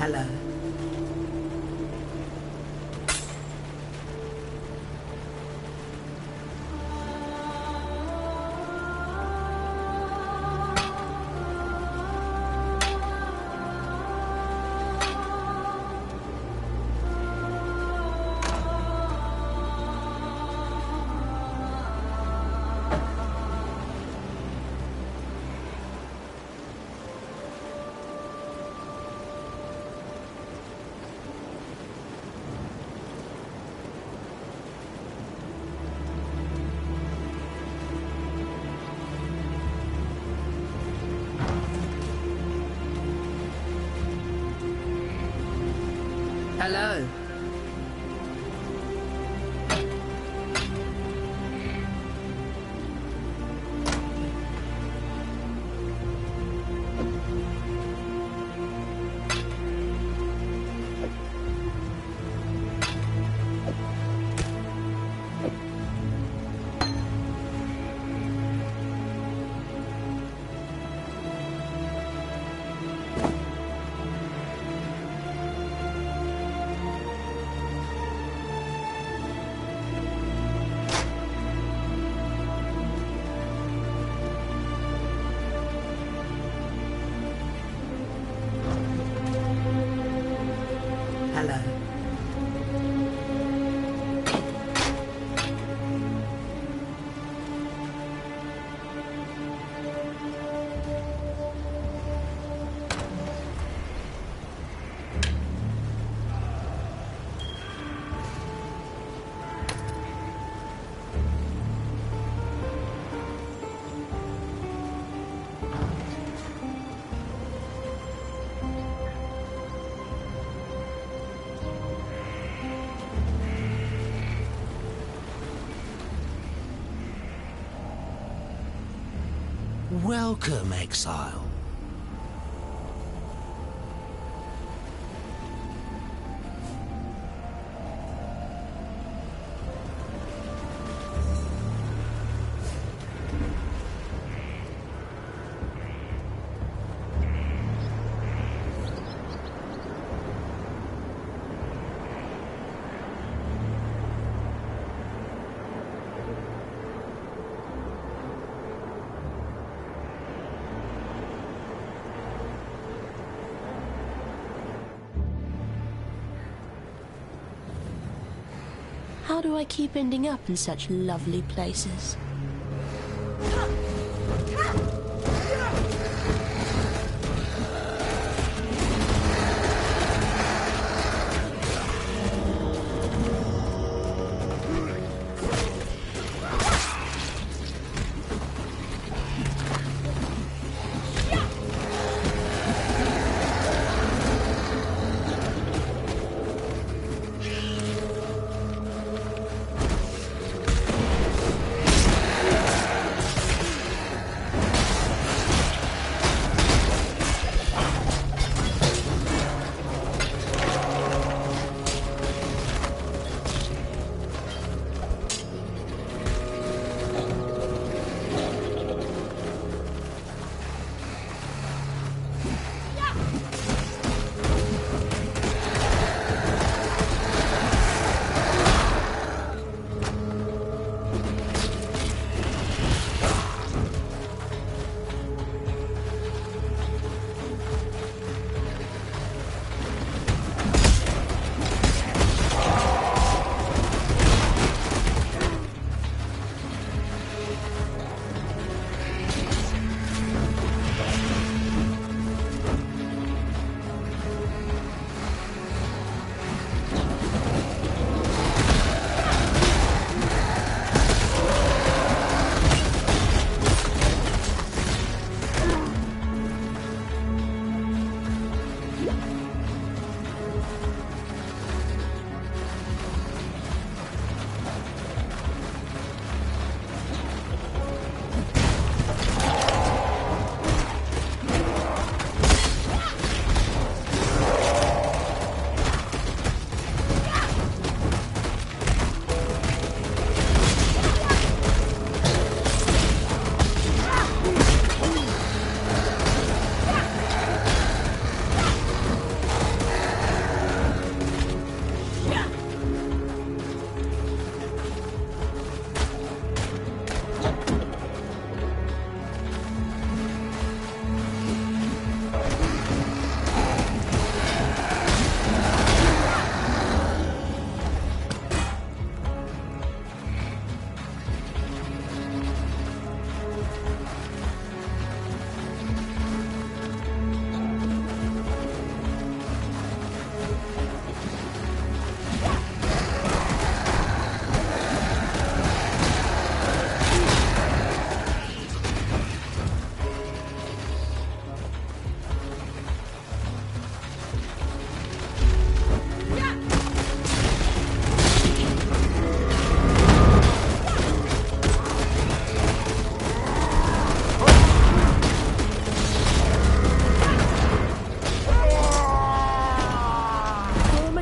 Hello. Hello. Hello. Welcome, Exile. How do I keep ending up in such lovely places?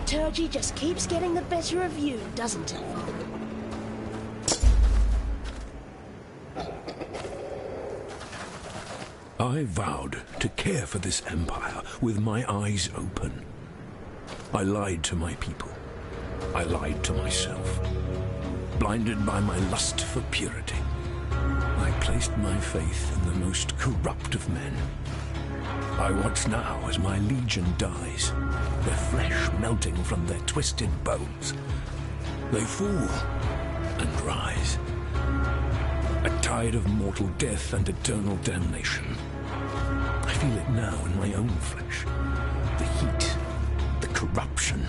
Liturgy just keeps getting the better of you, doesn't it? I vowed to care for this empire with my eyes open. I lied to my people. I lied to myself. Blinded by my lust for purity, I placed my faith in the most corrupt of men. I watch now as my legion dies, their flesh melting from their twisted bones. They fall and rise. A tide of mortal death and eternal damnation. I feel it now in my own flesh. The heat, the corruption.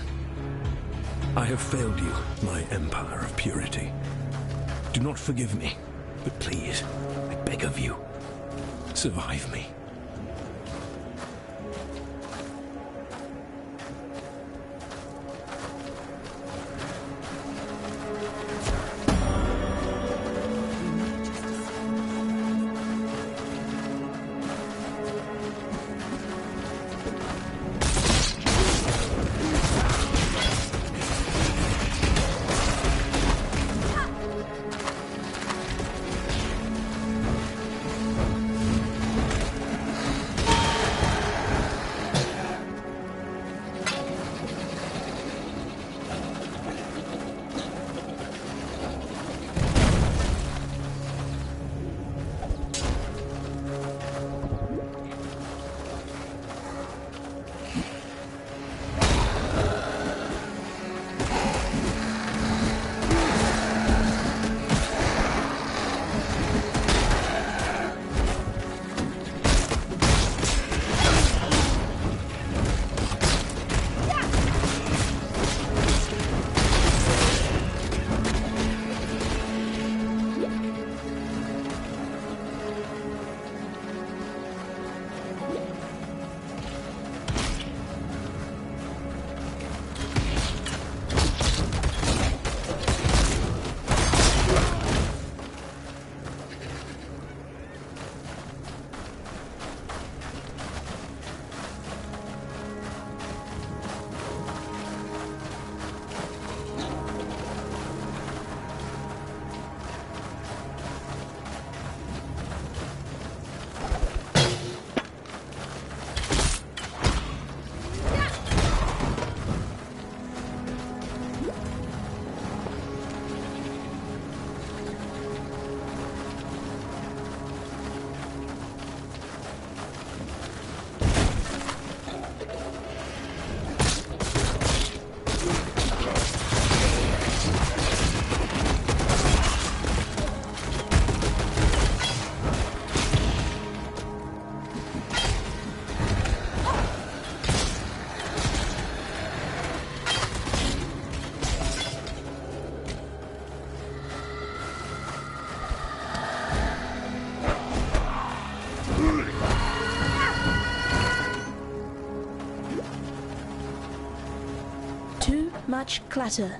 I have failed you, my empire of purity. Do not forgive me, but please, I beg of you, survive me. Too much clutter.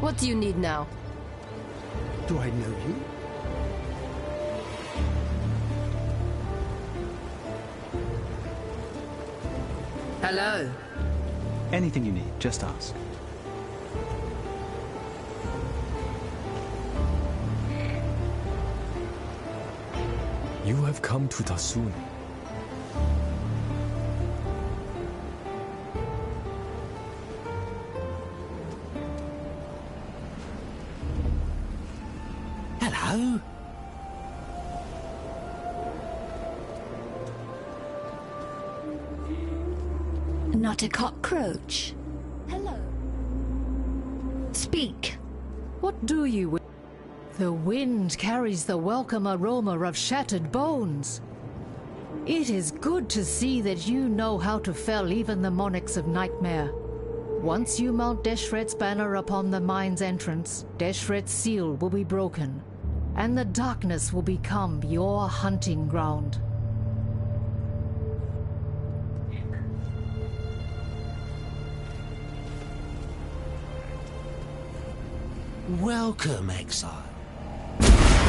What do you need now? Do I know you? Hello. Anything you need, just ask. You have come to Tasun. Hello? Not a cockroach. Hello. Speak. What do you wish? The wind carries the welcome aroma of shattered bones. It is good to see that you know how to fell even the monarchs of nightmare. Once you mount Deshret's banner upon the mine's entrance, Deshret's seal will be broken, and the darkness will become your hunting ground. Welcome, Exile.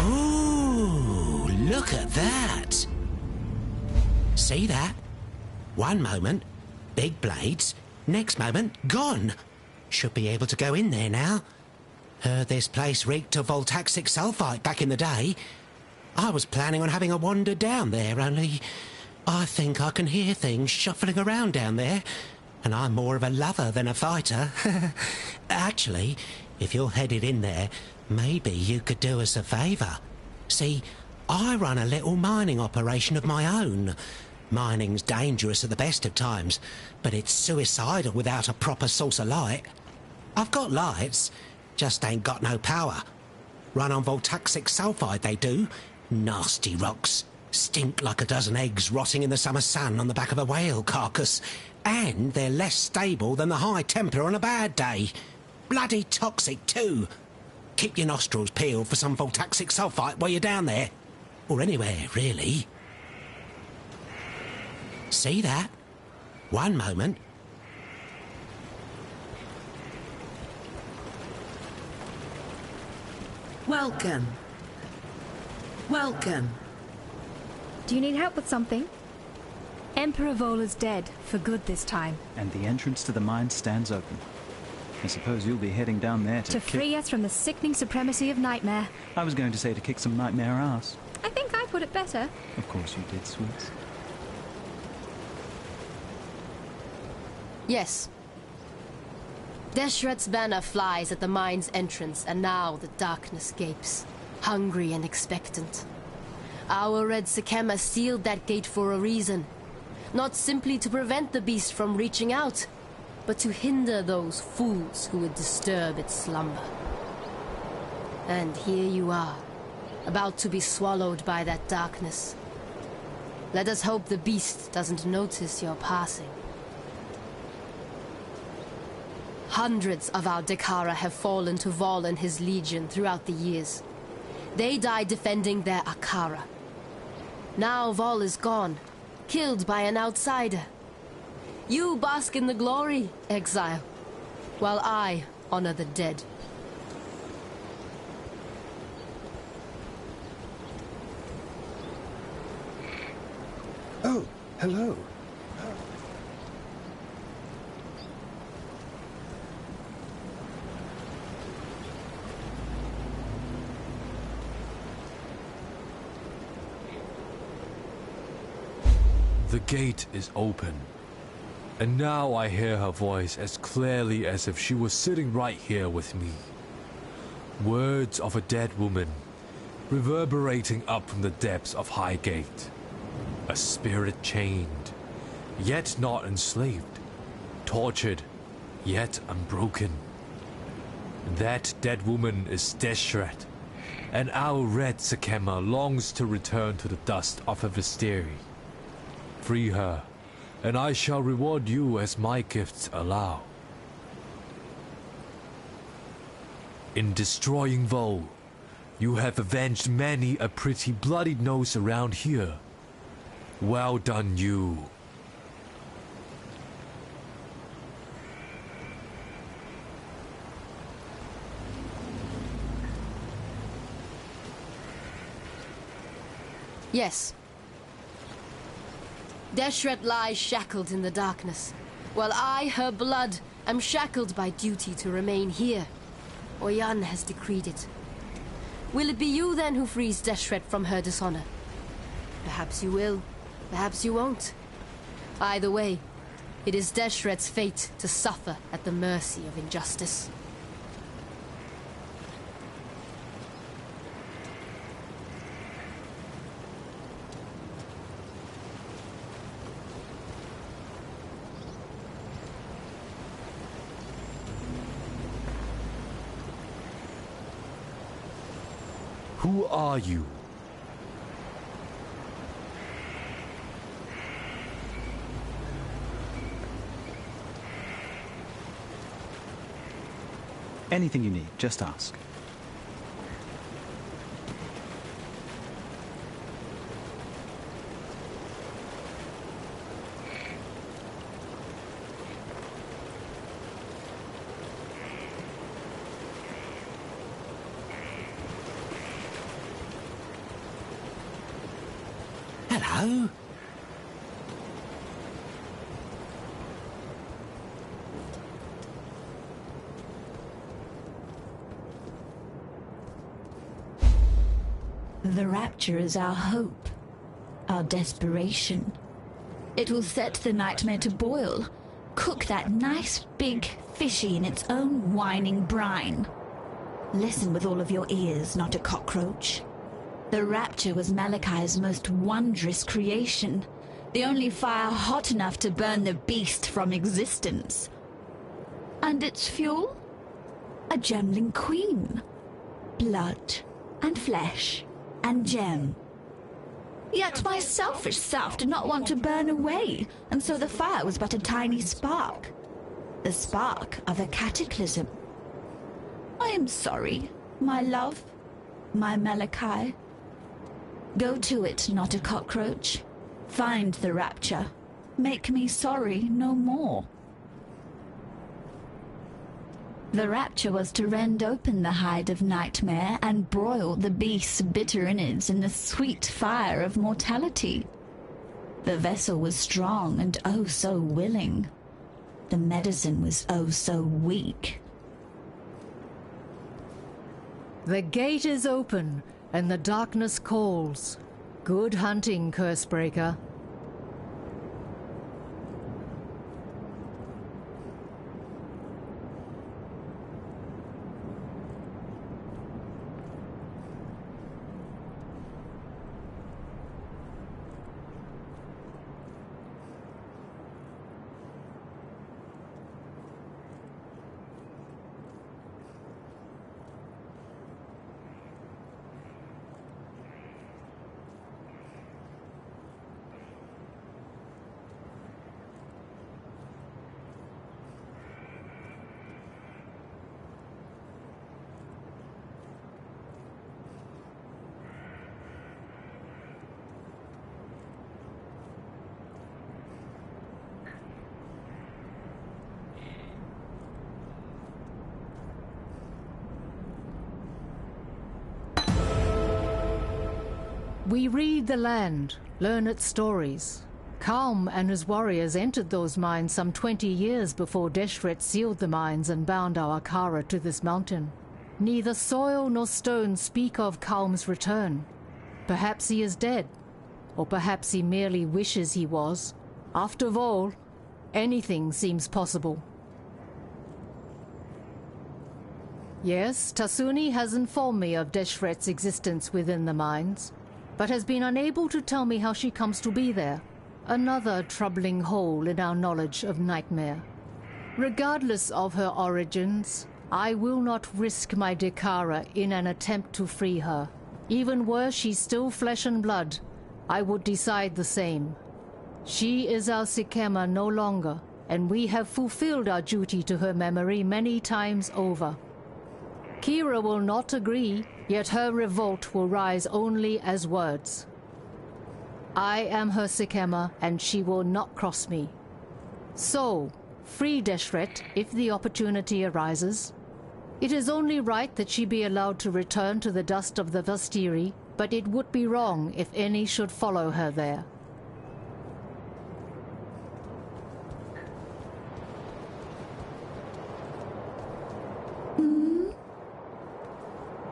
Ooh, look at that. See that? One moment, big blades. Next moment, gone. Should be able to go in there now. Heard this place reeked of voltaxic sulfite back in the day. I was planning on having a wander down there, only I think I can hear things shuffling around down there. And I'm more of a lover than a fighter. Actually, if you're headed in there, maybe you could do us a favour. See, I run a little mining operation of my own. Mining's dangerous at the best of times, but it's suicidal without a proper source of light. I've got lights, just ain't got no power. Run on voltaxic sulfide, they do. Nasty rocks. Stink like a dozen eggs rotting in the summer sun on the back of a whale carcass. And they're less stable than the high temper on a bad day. Bloody toxic, too. Keep your nostrils peeled for some voltaxic sulfite while you're down there. Or anywhere, really. See that? One moment. Welcome. Welcome. Do you need help with something? Emperor Vola's dead, for good this time. And the entrance to the mine stands open. I suppose you'll be heading down there to free us from the sickening supremacy of nightmare. I was going to say to kick some nightmare ass. I think I put it better. Of course you did, Sweets. Yes. Deshret's banner flies at the mine's entrance, and now the darkness gapes, hungry and expectant. Our red Sakema sealed that gate for a reason. Not simply to prevent the beast from reaching out, but to hinder those fools who would disturb its slumber. And here you are, about to be swallowed by that darkness. Let us hope the beast doesn't notice your passing. Hundreds of our Dekara have fallen to Vol and his legion throughout the years. They died defending their Akara. Now Vol is gone, killed by an outsider. You bask in the glory, Exile, while I honor the dead. Oh, hello. The gate is open. And now I hear her voice as clearly as if she was sitting right here with me. Words of a dead woman, reverberating up from the depths of Highgate. A spirit chained, yet not enslaved. Tortured, yet unbroken. That dead woman is Deshret, and our red Sakema longs to return to the dust of her Visteri. Free her, and I shall reward you as my gifts allow. In destroying Vol, you have avenged many a pretty bloodied nose around here. Well done, you. Yes. Deshret lies shackled in the darkness, while I, her blood, am shackled by duty to remain here. Oyan has decreed it. Will it be you then who frees Deshret from her dishonor? Perhaps you will, perhaps you won't. Either way, it is Deshret's fate to suffer at the mercy of injustice. Who are you? Anything you need, just ask. Hello? The rapture is our hope, our desperation. It will set the nightmare to boil, cook that nice big fishy in its own whining brine. Listen with all of your ears, not a cockroach. The rapture was Malachai's most wondrous creation, the only fire hot enough to burn the beast from existence. And its fuel? A gemling queen. Blood and flesh and gem. Yet my selfish self did not want to burn away, and so the fire was but a tiny spark. The spark of a cataclysm. I am sorry, my love, my Malachi. Go to it, not a cockroach. Find the rapture. Make me sorry no more. The rapture was to rend open the hide of nightmare and broil the beast's bitter innards in the sweet fire of mortality. The vessel was strong and oh so willing. The medicine was oh so weak. The gate is open, and the darkness calls. Good hunting, Cursebreaker. We read the land, learn its stories. Kalm and his warriors entered those mines some 20 years before Deshret sealed the mines and bound our Kara to this mountain. Neither soil nor stone speak of Kalm's return. Perhaps he is dead, or perhaps he merely wishes he was. After all, anything seems possible. Yes, Tasuni has informed me of Deshret's existence within the mines, but has been unable to tell me how she comes to be there. Another troubling hole in our knowledge of Nightmare. Regardless of her origins, I will not risk my Dekara in an attempt to free her. Even were she still flesh and blood, I would decide the same. She is our Sikema no longer, and we have fulfilled our duty to her memory many times over. Kira will not agree, yet her revolt will rise only as words. I am her Sikema, and she will not cross me. So, free Deshret if the opportunity arises. It is only right that she be allowed to return to the dust of the Vastiri, but it would be wrong if any should follow her there.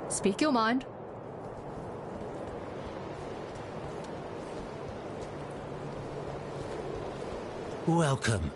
Speak your mind. Welcome.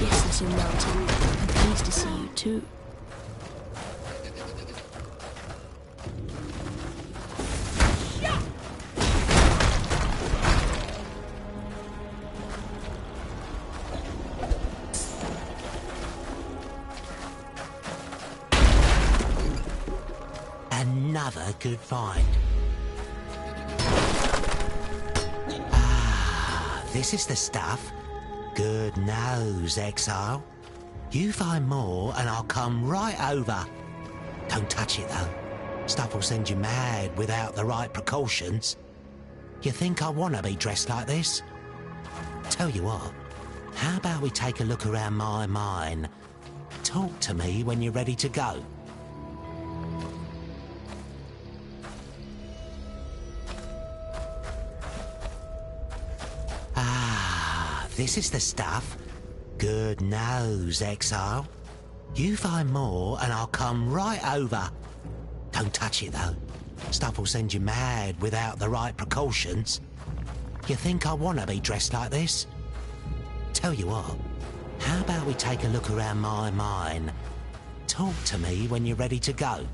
Yes, Little Mountain. I'm pleased to see you too. Another good find. Ah, this is the stuff. Good nose, Exile. You find more and I'll come right over. Don't touch it though. Stuff will send you mad without the right precautions. You think I want to be dressed like this? Tell you what, how about we take a look around my mine? Talk to me when you're ready to go. This is the stuff. Good nose, Exile. You find more and I'll come right over. Don't touch it though. Stuff will send you mad without the right precautions. You think I want to be dressed like this? Tell you what, how about we take a look around my mine? Talk to me when you're ready to go.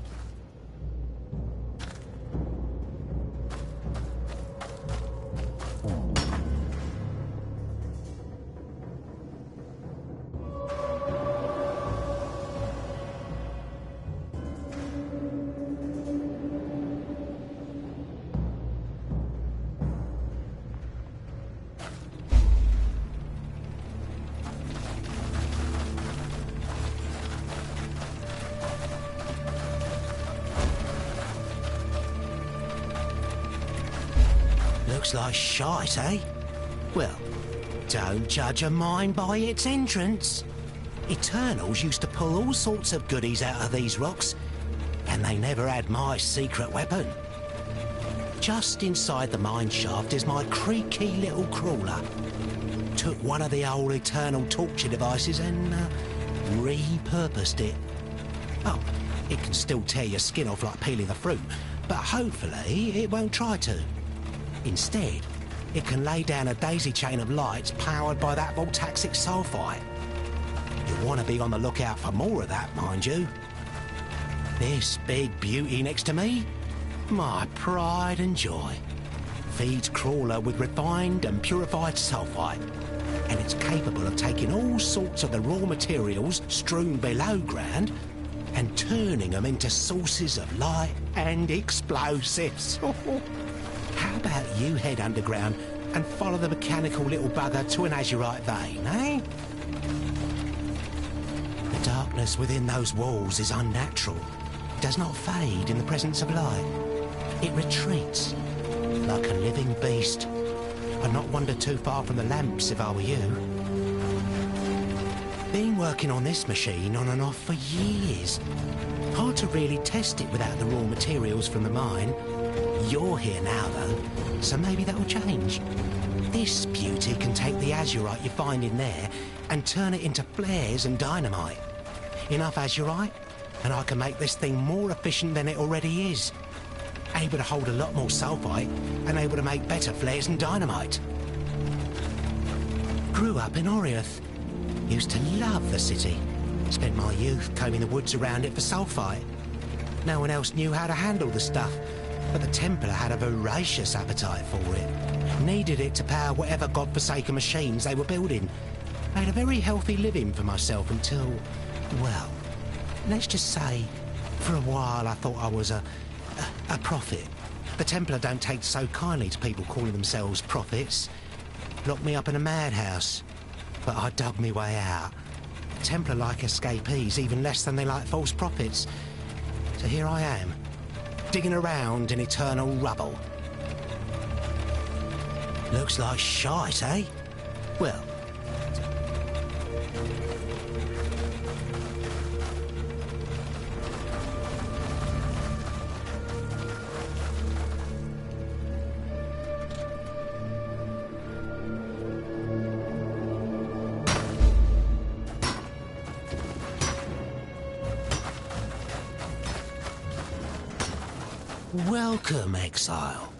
Looks like shite, eh? Well, don't judge a mine by its entrance. Eternals used to pull all sorts of goodies out of these rocks, and they never had my secret weapon. Just inside the mine shaft is my creaky little crawler. Took one of the old Eternal torture devices and repurposed it. Oh, it can still tear your skin off like peeling the fruit, but hopefully it won't try to. Instead, it can lay down a daisy chain of lights powered by that voltaxic sulfite. You'll want to be on the lookout for more of that, mind you. This big beauty next to me, my pride and joy, feeds Crawler with refined and purified sulfite, and it's capable of taking all sorts of the raw materials strewn below ground and turning them into sources of light and explosives. How about you head underground and follow the mechanical little bugger to an azurite vein, eh? The darkness within those walls is unnatural. It does not fade in the presence of light. It retreats like a living beast. I'd not wander too far from the lamps if I were you. Been working on this machine on and off for years. Hard to really test it without the raw materials from the mine. You're here now, though, so maybe that'll change. This beauty can take the azurite you find in there and turn it into flares and dynamite. Enough azurite, and I can make this thing more efficient than it already is. Able to hold a lot more sulfite and able to make better flares and dynamite. Grew up in Oriath. Used to love the city. Spent my youth combing the woods around it for sulfite. No one else knew how to handle the stuff, but the Templar had a voracious appetite for it. Needed it to power whatever godforsaken machines they were building. Made a very healthy living for myself until, well, let's just say, for a while I thought I was a prophet. The Templar don't take so kindly to people calling themselves prophets. Locked me up in a madhouse. But I dug me way out. Templar like escapees even less than they like false prophets. So here I am, digging around in eternal rubble. Looks like shite, eh? Well... Welcome, Exile.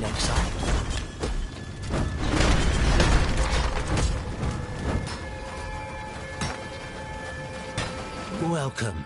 Exile. Welcome.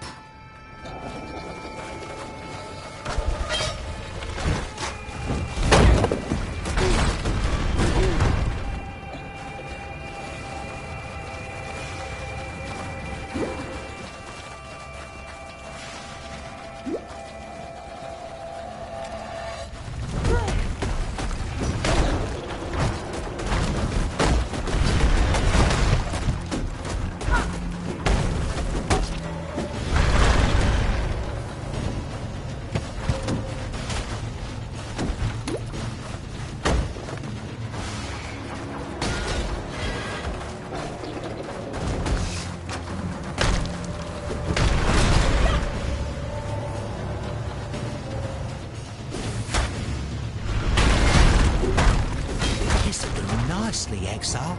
Nicely, Exile.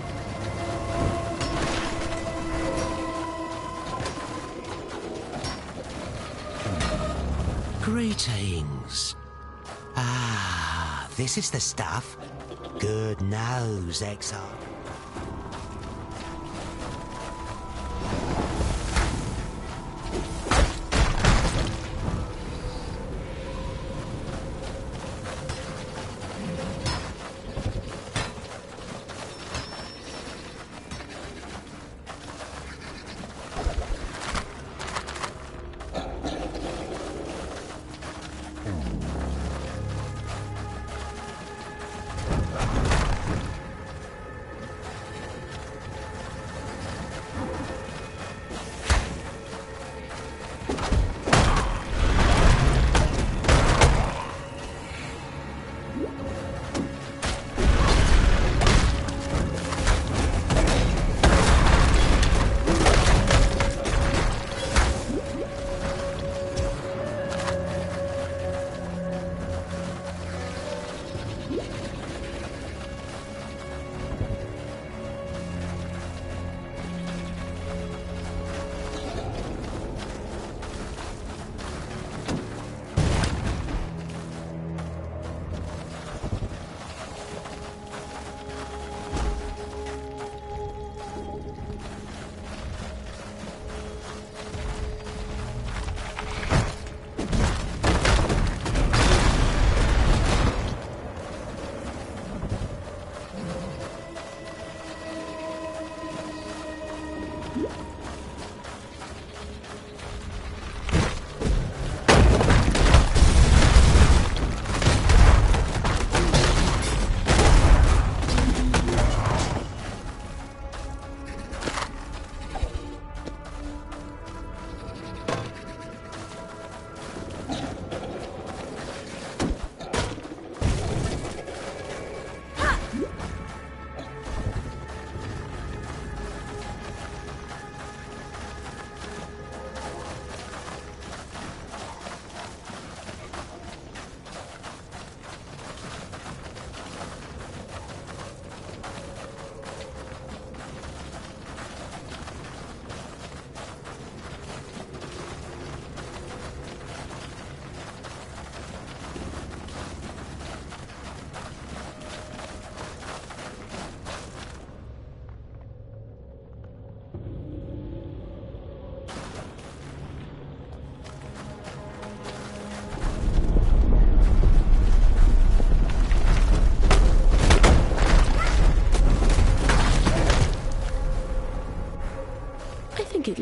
Greetings. Ah, this is the stuff. Good nose, Exile.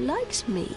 likes me.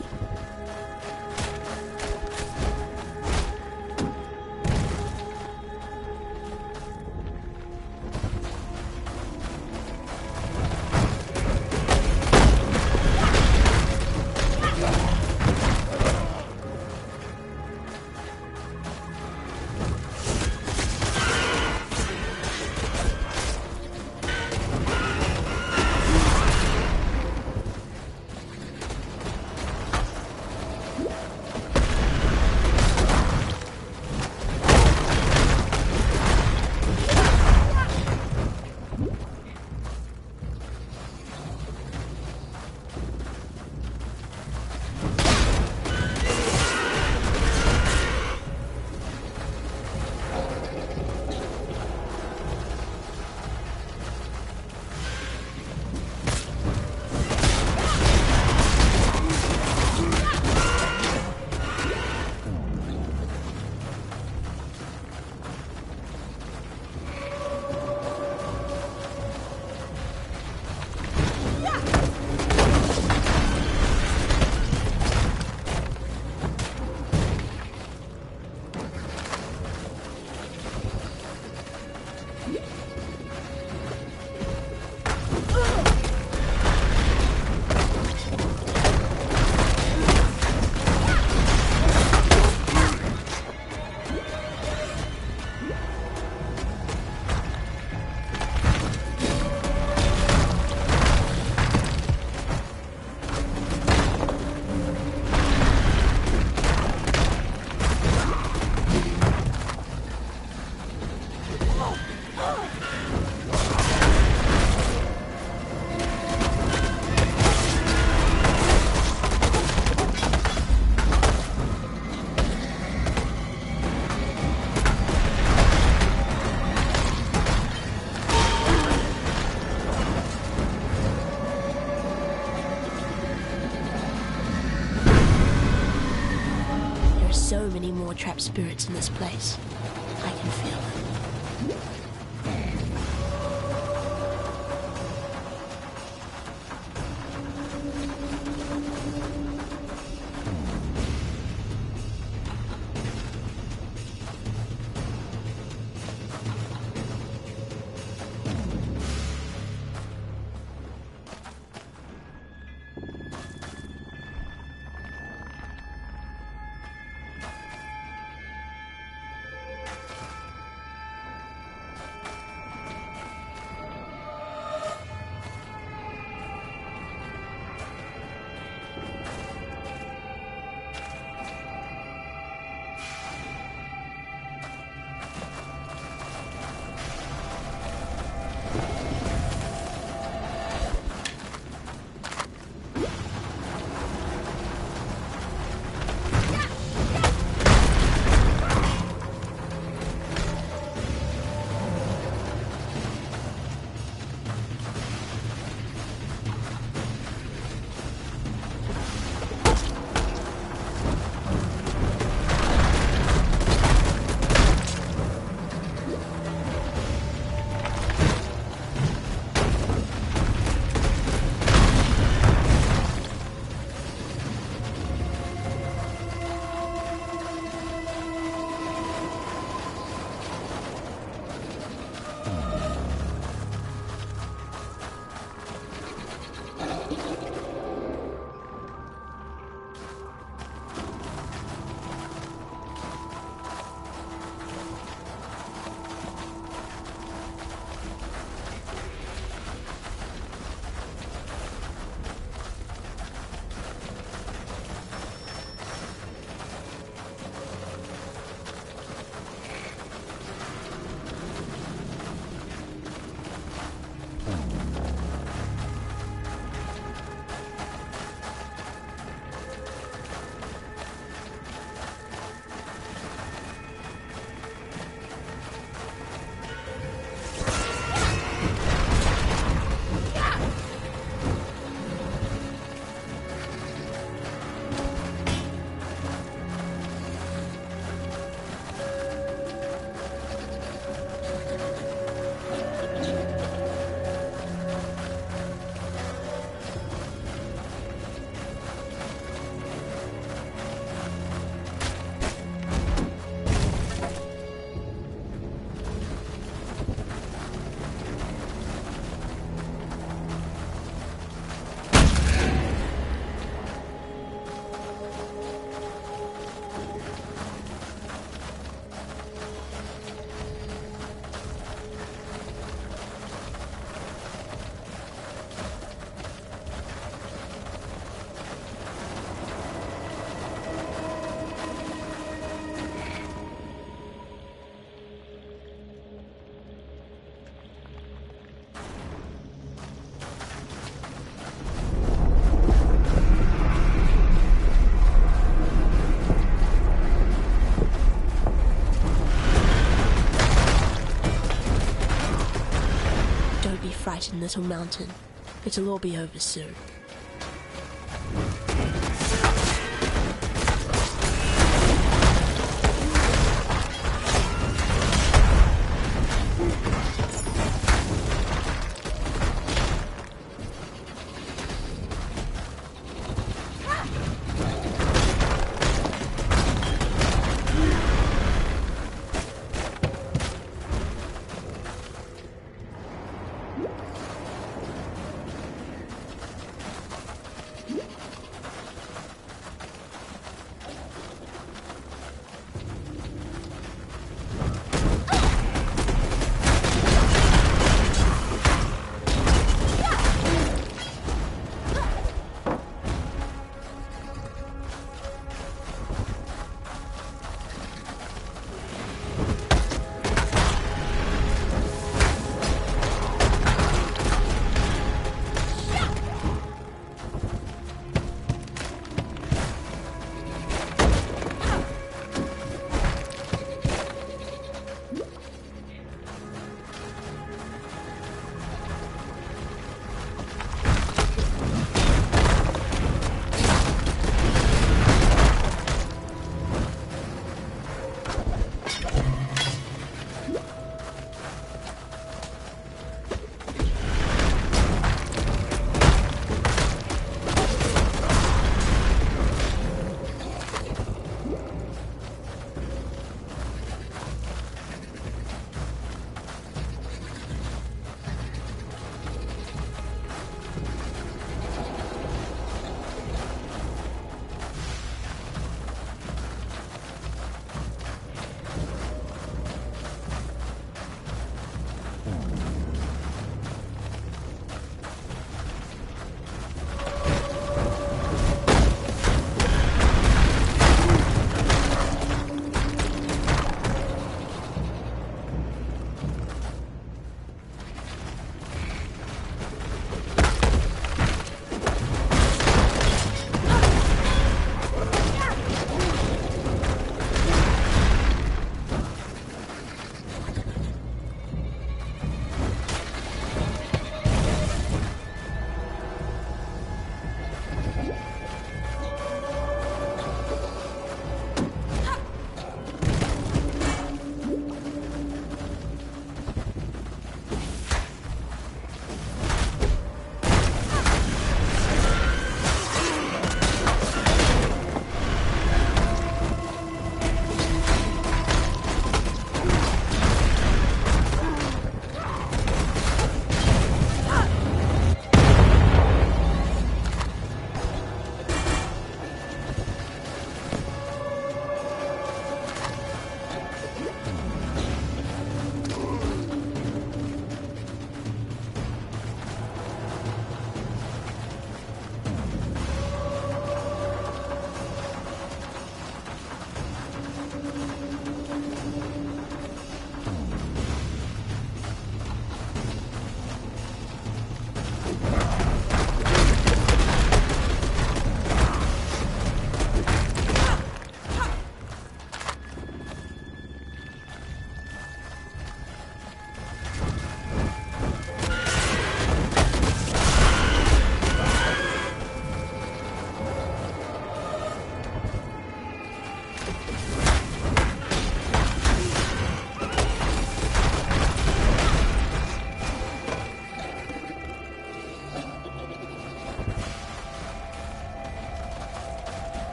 So many more trapped spirits in this place. I can feel them. fighting Little Mountain. It'll all be over soon.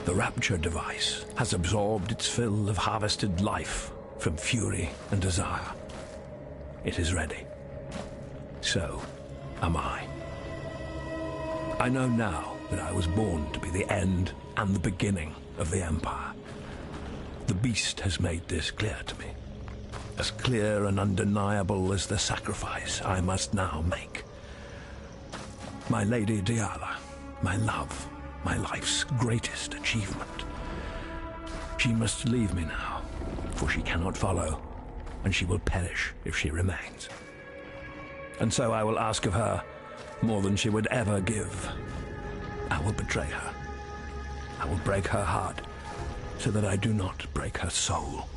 The rapture device has absorbed its fill of harvested life from fury and desire. It is ready. So am I. I know now that I was born to be the end and the beginning of the Empire. The beast has made this clear to me. As clear and undeniable as the sacrifice I must now make. My Lady Diala, my love, my life's greatest achievement. She must leave me now, for she cannot follow, and she will perish if she remains. And so I will ask of her more than she would ever give. I will betray her. I will break her heart, so that I do not break her soul.